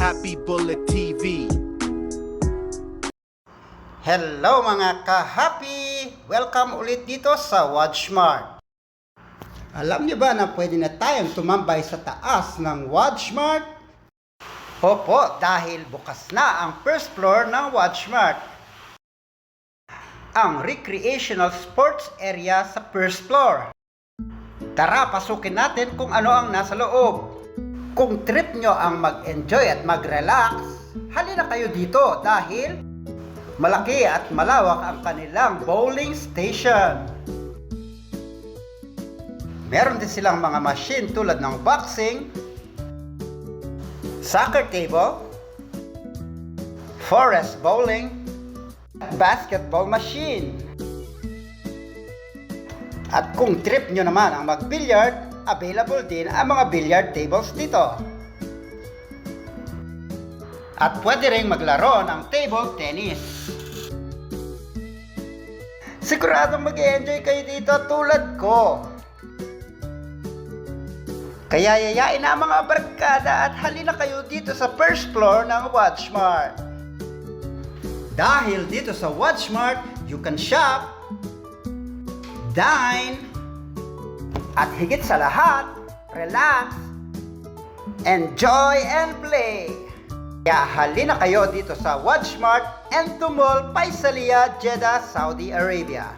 Happy Bullet TV. Hello mga ka-happy! Welcome ulit dito sa WatchMart. Alam niyo ba na pwede na tayong tumambay sa taas ng WatchMart? Opo, dahil bukas na ang first floor ng WatchMart. Ang recreational sports area sa first floor. Tara, pasukin natin kung ano ang nasa loob. Kung trip nyo ang mag-enjoy at mag-relax, halina kayo dito dahil malaki at malawak ang kanilang bowling station. Meron din silang mga machine tulad ng boxing, soccer table, forest bowling, basketball machine. At kung trip nyo naman ang mag-billiard, available din ang mga billiard tables dito. At pwede rin maglaro ng table tennis. Siguradong mag-enjoy kayo dito tulad ko. Kaya yayain na ang mga barkada at halina kayo dito sa first floor ng WatchMart. Dahil dito sa WatchMart, you can shop, dine, at higit sa lahat, relax, enjoy and play. Kaya halina kayo dito sa WatchMart and Mall, Paisalia, Jeddah, Saudi Arabia.